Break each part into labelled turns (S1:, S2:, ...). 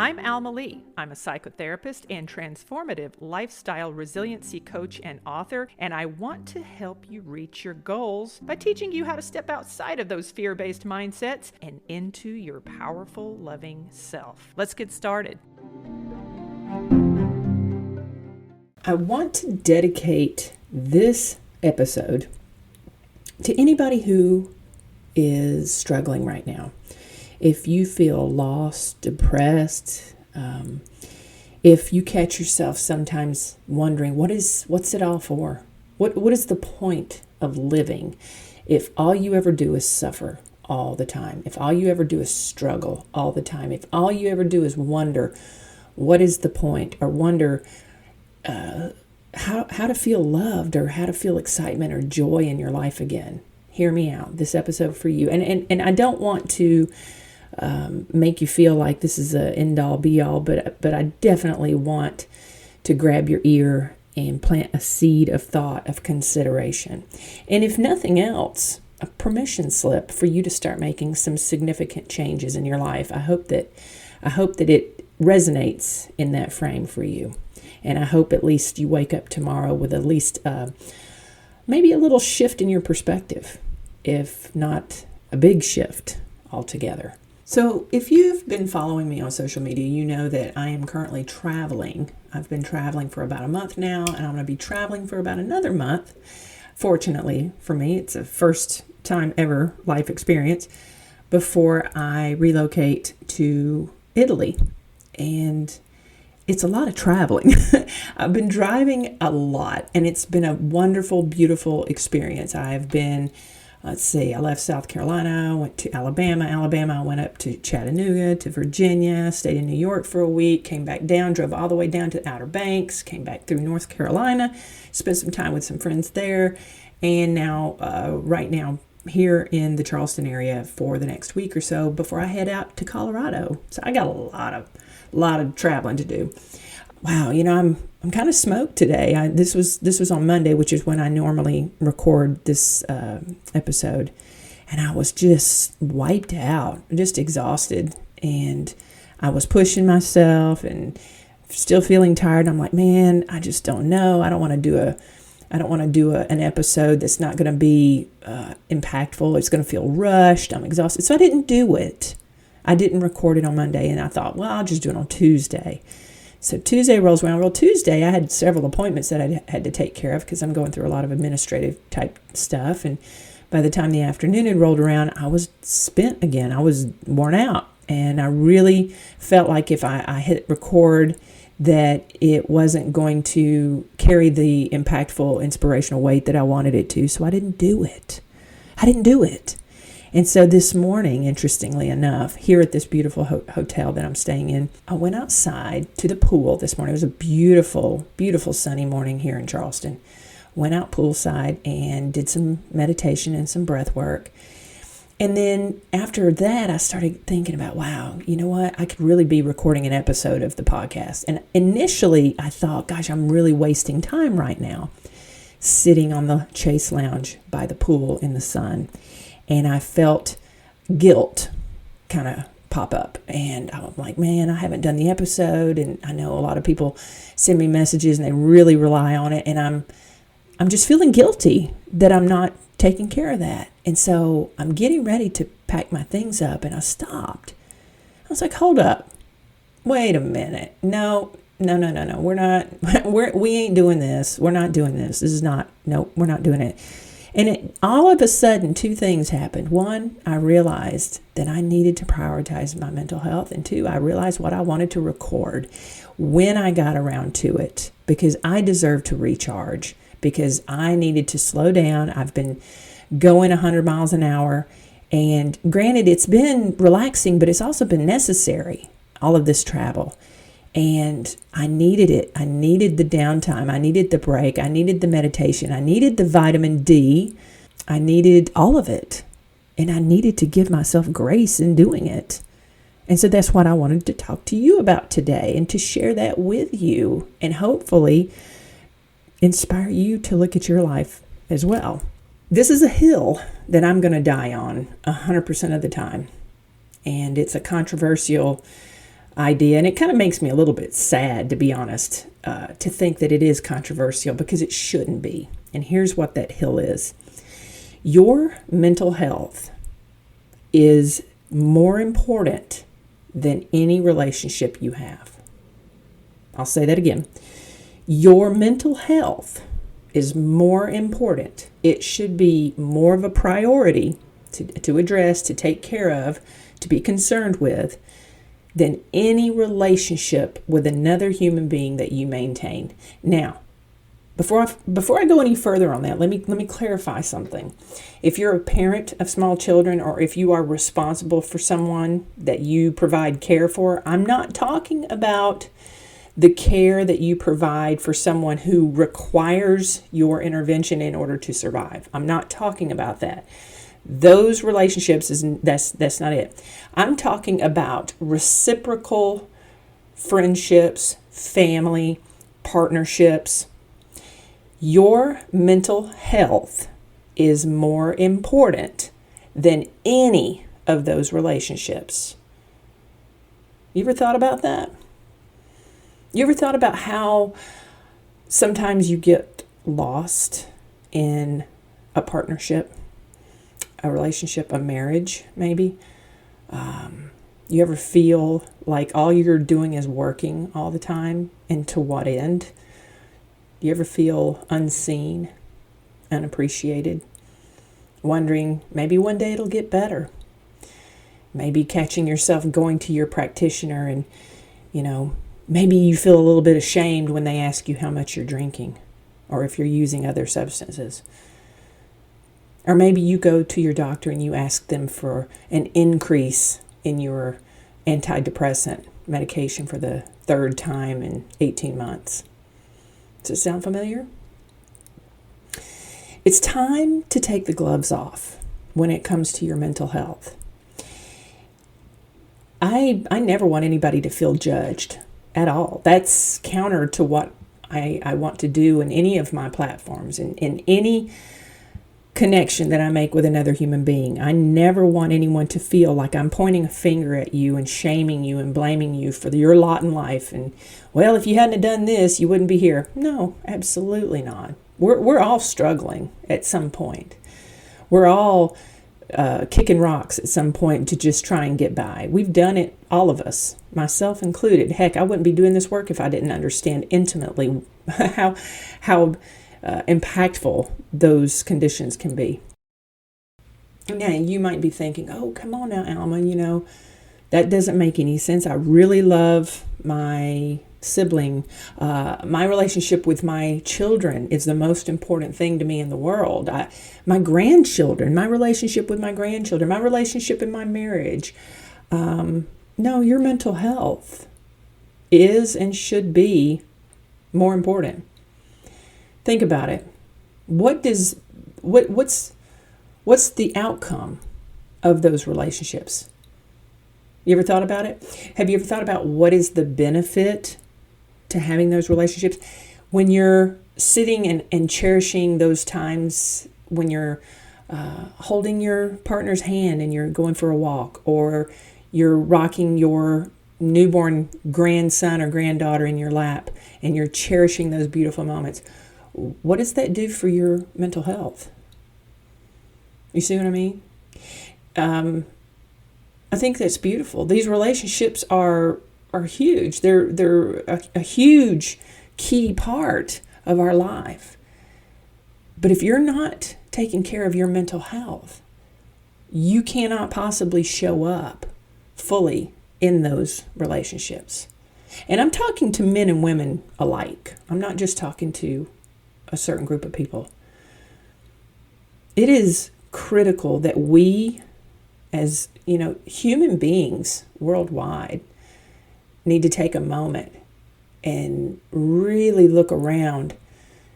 S1: I'm Alma Lee. I'm a psychotherapist and transformative lifestyle resiliency coach and author, and I want to help you reach your goals by teaching you how to step outside of those fear-based mindsets and into your powerful, loving self. Let's get started. I want to dedicate this episode to anybody who is struggling right now. If you feel lost, depressed, if you catch yourself sometimes wondering, what's it all for? What is the point of living if all you ever do is suffer all the time? If all you ever do is struggle all the time? If all you ever do is wonder, what is the point? Or wonder how to feel loved or how to feel excitement or joy in your life again? Hear me out. This episode for you. And I don't want to make you feel like this is a end-all be-all, but I definitely want to grab your ear and plant a seed of thought, of consideration. And if nothing else, a permission slip for you to start making some significant changes in your life. I hope that it resonates in that frame for you. And I hope at least you wake up tomorrow with at least maybe a little shift in your perspective, if not a big shift altogether. So if you've been following me on social media, you know that I am currently traveling. I've been traveling for about a month now, and I'm going to be traveling for about another month. Fortunately for me, it's a first time ever life experience before I relocate to Italy. And it's a lot of traveling. I've been driving a lot, and it's been a wonderful, beautiful experience. I've been I left South Carolina, went to Alabama. I went up to Chattanooga, to Virginia, stayed in New York for a week, came back down, drove all the way down to the Outer Banks, came back through North Carolina, spent some time with some friends there, and now, right now, here in the Charleston area for the next week or so before I head out to Colorado. So I got a lot of traveling to do. Wow, I'm kind of smoked today. This was on Monday, which is when I normally record this episode, and I was just wiped out, just exhausted, and I was pushing myself and still feeling tired. I'm like, man, I just don't know. I don't want to do an episode that's not going to be impactful. It's going to feel rushed. I'm exhausted, so I didn't do it. I didn't record it on Monday, and I thought, well, I'll just do it on Tuesday. So Tuesday rolls around. Well, Tuesday I had several appointments that I had to take care of because I'm going through a lot of administrative type stuff. And by the time the afternoon had rolled around, I was spent again. I was worn out. And I really felt like if I hit record that it wasn't going to carry the impactful, inspirational weight that I wanted it to. So I didn't do it. And so this morning, interestingly enough, here at this beautiful hotel that I'm staying in, I went outside to the pool this morning. It was a beautiful, beautiful sunny morning here in Charleston. Went out poolside and did some meditation and some breath work. And then after that, I started thinking about, wow, you know what? I could really be recording an episode of the podcast. And initially, I thought, gosh, I'm really wasting time right now, sitting on the Chase Lounge by the pool in the sun. And I felt guilt kind of pop up. And I'm like, man, I haven't done the episode. And I know a lot of people send me messages and they really rely on it. And I'm just feeling guilty that I'm not taking care of that. And so I'm getting ready to pack my things up. And I stopped. I was like, hold up. Wait a minute. No. We're not, we ain't doing this. We're not doing this. We're not doing it. And all of a sudden, two things happened. One, I realized that I needed to prioritize my mental health. And two, I realized what I wanted to record when I got around to it, because I deserve to recharge, because I needed to slow down. I've been going 100 miles an hour. And granted, it's been relaxing, but it's also been necessary, all of this travel. And I needed it. I needed the downtime. I needed the break. I needed the meditation. I needed the vitamin D. I needed all of it. And I needed to give myself grace in doing it. And so that's what I wanted to talk to you about today and to share that with you and hopefully inspire you to look at your life as well. This is a hill that I'm going to die on 100% of the time. And it's a controversial idea. And it kind of makes me a little bit sad, to be honest, to think that it is controversial, because it shouldn't be. And here's what that hill is. Your mental health is more important than any relationship you have. I'll say that again. Your mental health is more important. It should be more of a priority to address, to take care of, to be concerned with, than any relationship with another human being that you maintain. Now, before I go any further on that, let me clarify something. If you're a parent of small children, or if you are responsible for someone that you provide care for, I'm not talking about the care that you provide for someone who requires your intervention in order to survive. I'm not talking about that. Those relationships, that's not it. I'm talking about reciprocal friendships, family, partnerships. Your mental health is more important than any of those relationships. You ever thought about that? You ever thought about how sometimes you get lost in a partnership, a relationship, a marriage, maybe? You ever feel like all you're doing is working all the time, and to what end? You ever feel unseen, unappreciated, wondering maybe one day it'll get better? Maybe catching yourself going to your practitioner and, maybe you feel a little bit ashamed when they ask you how much you're drinking, or if you're using other substances. Or maybe you go to your doctor and you ask them for an increase in your antidepressant medication for the third time in 18 months. Does it sound familiar? It's time to take the gloves off when it comes to your mental health. I never want anybody to feel judged at all. That's counter to what I want to do in any of my platforms, in any connection that I make with another human being. I never want anyone to feel like I'm pointing a finger at you and shaming you and blaming you for your lot in life. And, well, if you hadn't done this, you wouldn't be here. No, absolutely not. We're all struggling at some point. We're all kicking rocks at some point to just try and get by. We've done it, all of us, myself included. Heck, I wouldn't be doing this work if I didn't understand intimately how impactful those conditions can be. Now, you might be thinking, oh, come on now, Alma, that doesn't make any sense. I really love my sibling. My relationship with my children is the most important thing to me in the world. My grandchildren, my relationship with my grandchildren, my relationship in my marriage. No, your mental health is and should be more important. Think about it. What's the outcome of those relationships? You ever thought about it? Have you ever thought about what is the benefit to having those relationships? When you're sitting and cherishing those times when you're holding your partner's hand and you're going for a walk, or you're rocking your newborn grandson or granddaughter in your lap and you're cherishing those beautiful moments, what does that do for your mental health? You see what I mean? I think that's beautiful. These relationships are huge. They're a huge key part of our life. But if you're not taking care of your mental health, you cannot possibly show up fully in those relationships. And I'm talking to men and women alike. I'm not just talking to a certain group of people. It is critical that we, as human beings worldwide, need to take a moment and really look around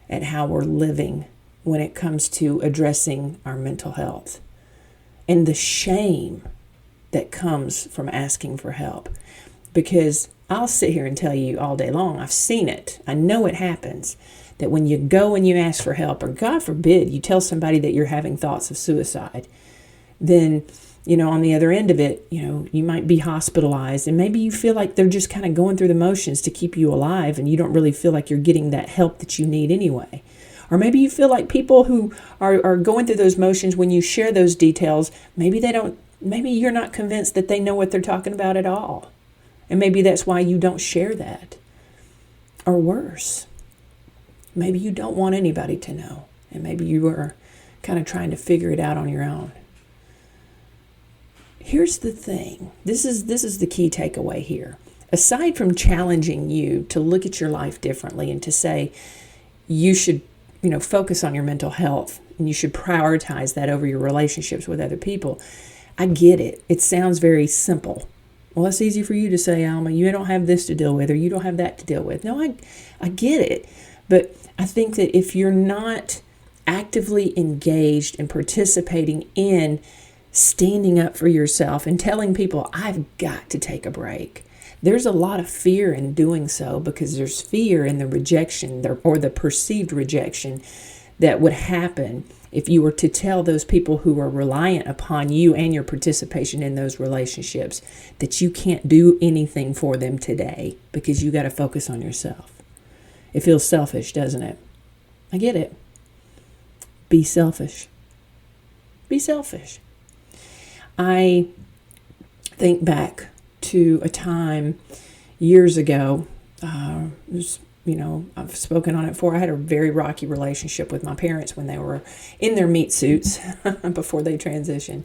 S1: at how we're living when it comes to addressing our mental health and the shame that comes from asking for help. Because I'll sit here and tell you all day long, I've seen it. I know it happens, that when you go and you ask for help, or God forbid, you tell somebody that you're having thoughts of suicide, then on the other end of it, you might be hospitalized, and maybe you feel like they're just kind of going through the motions to keep you alive, and you don't really feel like you're getting that help that you need anyway. Or maybe you feel like people who are going through those motions, when you share those details, maybe you're not convinced that they know what they're talking about at all. And maybe that's why you don't share that. Or worse, maybe you don't want anybody to know, and maybe you are kind of trying to figure it out on your own. Here's the thing. This is the key takeaway here. Aside from challenging you to look at your life differently and to say you should, focus on your mental health and you should prioritize that over your relationships with other people, I get it. It sounds very simple. Well, it's easy for you to say, Alma, you don't have this to deal with, or you don't have that to deal with. No, I get it. But I think that if you're not actively engaged and participating in standing up for yourself and telling people, I've got to take a break, there's a lot of fear in doing so, because there's fear in the rejection or the perceived rejection that would happen if you were to tell those people who are reliant upon you and your participation in those relationships that you can't do anything for them today because you got to focus on yourself. It feels selfish, doesn't it? I get it. Be selfish. Be selfish. I think back to a time years ago. I've spoken on it before. I had a very rocky relationship with my parents when they were in their meat suits before they transitioned.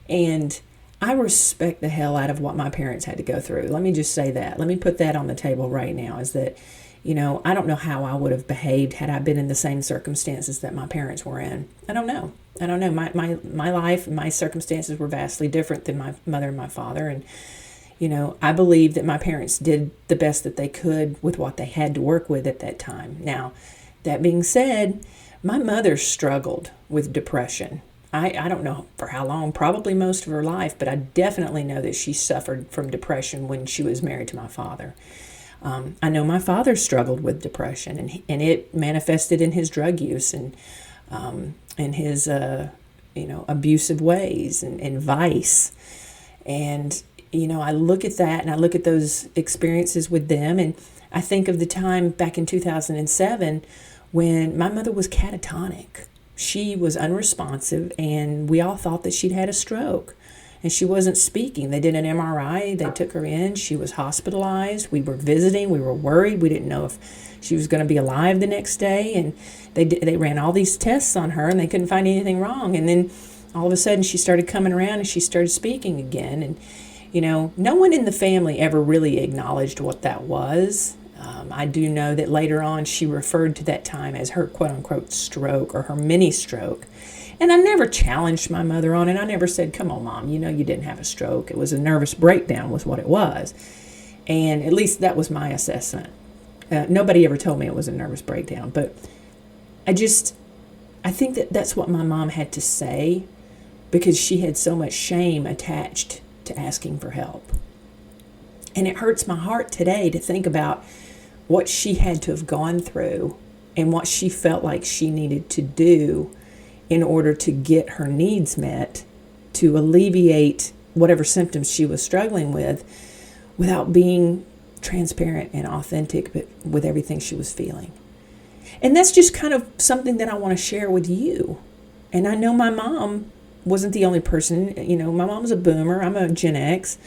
S1: And I respect the hell out of what my parents had to go through. Let me just say that. Let me put that on the table right now, is that, I don't know how I would have behaved had I been in the same circumstances that my parents were in. I don't know. My life, my circumstances were vastly different than my mother and my father. And I believe that my parents did the best that they could with what they had to work with at that time. Now, that being said, my mother struggled with depression. I don't know for how long, probably most of her life, but I definitely know that she suffered from depression when she was married to my father. I know my father struggled with depression, and it manifested in his drug use and his abusive ways and vice. And I look at that, and I look at those experiences with them, and I think of the time back in 2007 when my mother was catatonic. She was unresponsive, and we all thought that she'd had a stroke, and she wasn't speaking. They did an MRI. They took her in. She was hospitalized. We were visiting. We were worried. We didn't know if she was going to be alive the next day, and they ran all these tests on her, and they couldn't find anything wrong. And then all of a sudden she started coming around, and she started speaking again. And no one in the family ever really acknowledged what that was. I do know that later on she referred to that time as her quote-unquote stroke, or her mini stroke. And I never challenged my mother on it. I never said, come on, Mom, you didn't have a stroke. It was a nervous breakdown was what it was. And at least that was my assessment. Nobody ever told me it was a nervous breakdown. But I think that that's what my mom had to say, because she had so much shame attached to asking for help. And it hurts my heart today to think about what she had to have gone through and what she felt like she needed to do in order to get her needs met, to alleviate whatever symptoms she was struggling with, without being transparent and authentic with everything she was feeling. And that's just kind of something that I want to share with you. And I know my mom wasn't the only person. My mom's a boomer. I'm a Gen X.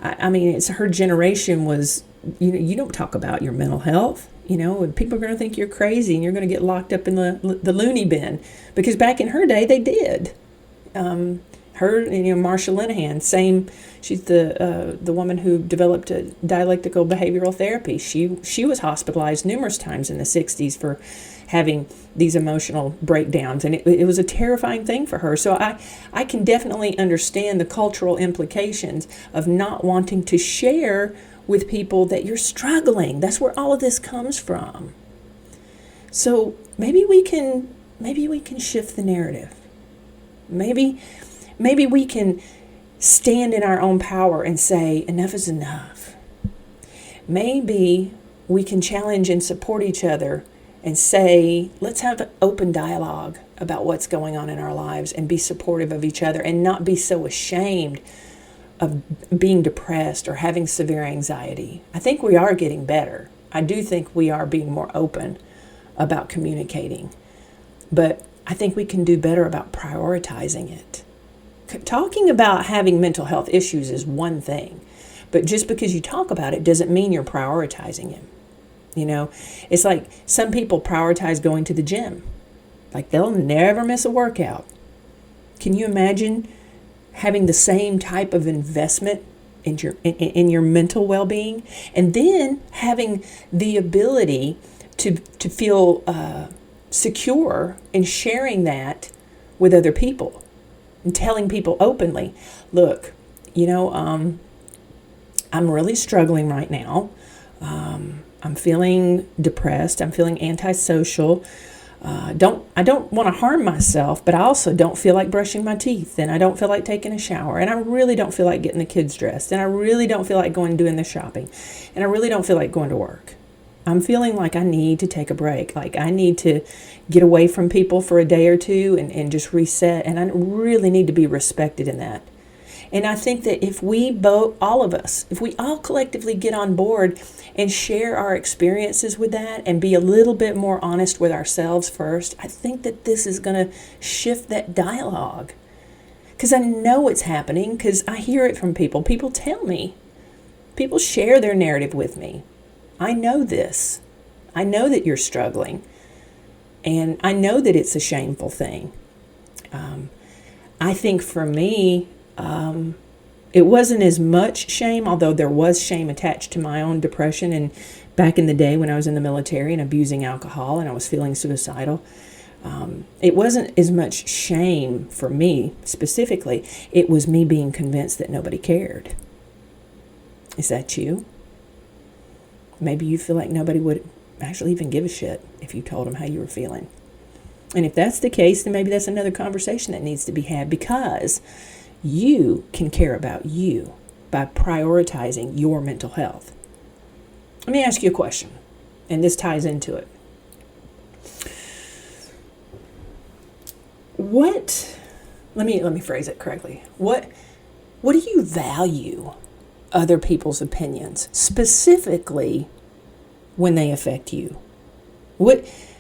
S1: It's her generation was, you don't talk about your mental health, and people are going to think you're crazy and you're going to get locked up in the loony bin, because back in her day they did. Her, Marsha Linehan, same. She's the woman who developed dialectical behavioral therapy. She was hospitalized numerous times in the 60s for having these emotional breakdowns, and it was a terrifying thing for her. So I can definitely understand the cultural implications of not wanting to share with people that you're struggling. That's where all of this comes from. So maybe we can shift the narrative. Maybe we can stand in our own power and say, enough is enough. Maybe we can challenge and support each other and say, let's have an open dialogue about what's going on in our lives and be supportive of each other and not be so ashamed of being depressed or having severe anxiety. I think we are getting better. I do think we are being more open about communicating, but I think we can do better about prioritizing it. Talking about having mental health issues is one thing, but just because you talk about it doesn't mean you're prioritizing it. It's like some people prioritize going to the gym. Like they'll never miss a workout. Can you imagine having the same type of investment in your mental well-being, and then having the ability to feel secure in sharing that with other people and telling people openly, look, I'm really struggling right now. I'm feeling depressed. I'm feeling antisocial. I don't want to harm myself, but I also don't feel like brushing my teeth, and I don't feel like taking a shower, and I really don't feel like getting the kids dressed, and I really don't feel like going and doing the shopping, and I really don't feel like going to work. I'm feeling like I need to take a break. Like I need to get away from people for a day or two and just reset, and I really need to be respected in that. And I think that if we all of us, if we all collectively get on board and share our experiences with that and be a little bit more honest with ourselves first, I think that this is going to shift that dialogue. Because I know it's happening, because I hear it from people. People tell me. People share their narrative with me. I know this. I know that you're struggling. And I know that it's a shameful thing. I think for me, it wasn't as much shame, although there was shame attached to my own depression. And back in the day when I was in the military and abusing alcohol and I was feeling suicidal, it wasn't as much shame for me specifically. It was me being convinced that nobody cared. Is that you? Maybe you feel like nobody would actually even give a shit if you told them how you were feeling. And if that's the case, then maybe that's another conversation that needs to be had, because you can care about you by prioritizing your mental health. Let me ask you a question, and this ties into it. Let me phrase it correctly. What do you value other people's opinions, specifically when they affect you?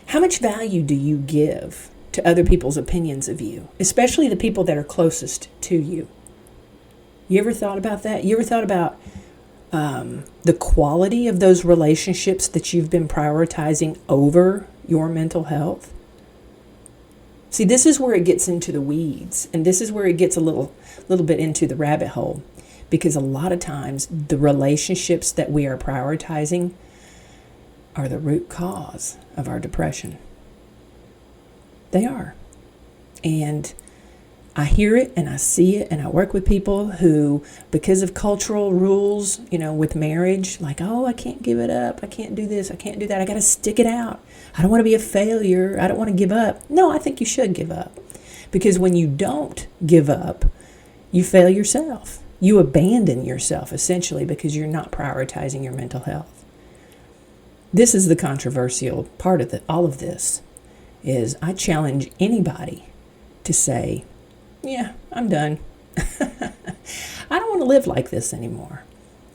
S1: How much value do you give to other people's opinions of you, especially the people that are closest to you? You ever thought about that? You ever thought about the quality of those relationships that you've been prioritizing over your mental health? See, this is where it gets into the weeds, and this is where it gets a little bit into the rabbit hole, because a lot of times the relationships that we are prioritizing are the root cause of our depression. They are. And I hear it and I see it, and I work with people who, because of cultural rules, with marriage, like, oh, I can't give it up. I can't do this. I can't do that. I got to stick it out. I don't want to be a failure. I don't want to give up. No, I think you should give up. Because when you don't give up, you fail yourself. You abandon yourself, essentially, because you're not prioritizing your mental health. This is the controversial part of all of this, is I challenge anybody to say, yeah, I'm done. I don't want to live like this anymore.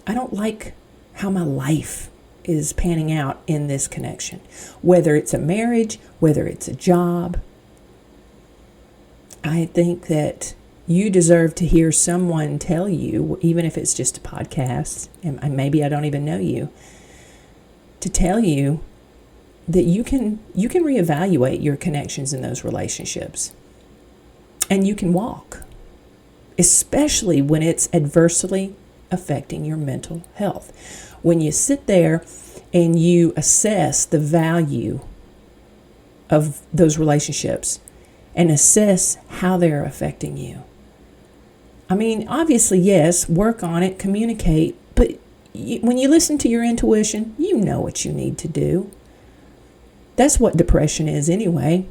S1: I don't like how my life is panning out in this connection. Whether it's a marriage, whether it's a job, I think that you deserve to hear someone tell you, even if it's just a podcast, and maybe I don't even know you, to tell you that you can reevaluate your connections in those relationships. And you can walk, especially when it's adversely affecting your mental health. When you sit there and you assess the value of those relationships and assess how they're affecting you. I mean, obviously, yes, work on it, communicate, but when you listen to your intuition, you know what you need to do. That's what depression is anyway.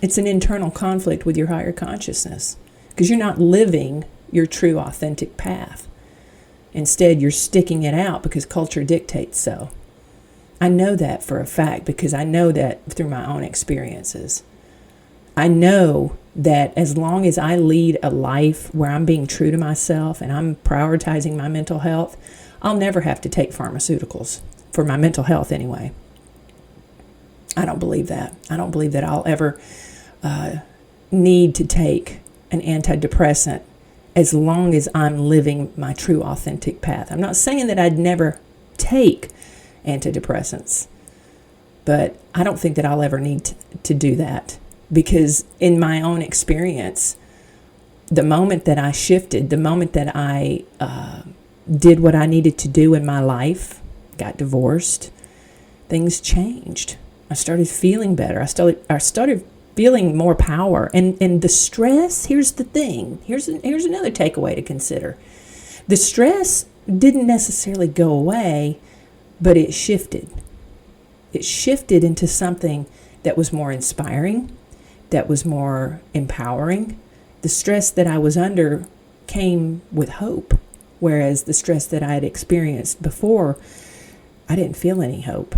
S1: It's an internal conflict with your higher consciousness, because you're not living your true, authentic path. Instead, you're sticking it out because culture dictates so. I know that for a fact because I know that through my own experiences. I know that as long as I lead a life where I'm being true to myself and I'm prioritizing my mental health, I'll never have to take pharmaceuticals for my mental health anyway. I don't believe that. I don't believe that I'll ever need to take an antidepressant as long as I'm living my true authentic path. I'm not saying that I'd never take antidepressants, but I don't think that I'll ever need to do that, because in my own experience, the moment that I shifted, the moment that I did what I needed to do in my life, got divorced, things changed. I started feeling better. I started feeling more power. And the stress, here's the thing. Here's another takeaway to consider. The stress didn't necessarily go away, but it shifted. It shifted into something that was more inspiring, that was more empowering. The stress that I was under came with hope, whereas the stress that I had experienced before, I didn't feel any hope.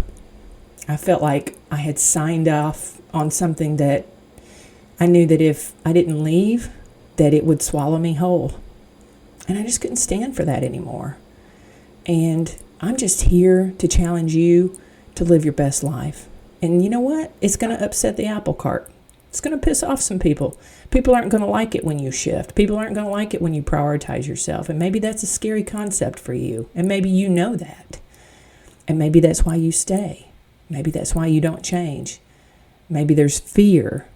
S1: I felt like I had signed off on something that I knew that if I didn't leave, that it would swallow me whole. And I just couldn't stand for that anymore. And I'm just here to challenge you to live your best life. And you know what? It's going to upset the apple cart. It's going to piss off some people. People aren't going to like it when you shift. People aren't going to like it when you prioritize yourself. And maybe that's a scary concept for you. And maybe you know that. And maybe that's why you stay. Maybe that's why you don't change. Maybe there's fear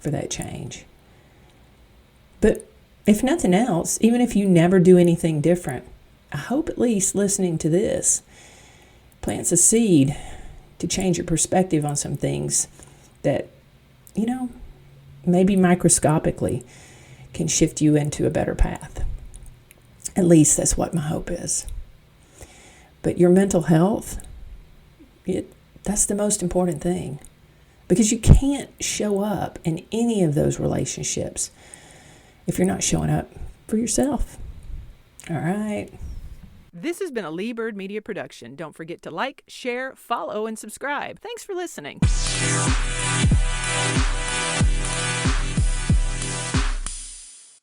S1: for that change. But if nothing else, even if you never do anything different, I hope at least listening to this plants a seed to change your perspective on some things that, maybe microscopically can shift you into a better path. At least that's what my hope is. But your mental health, that's the most important thing, because you can't show up in any of those relationships if you're not showing up for yourself. All right. This has been a Lee Bird Media production. Don't forget to like, share, follow, and subscribe. Thanks for listening.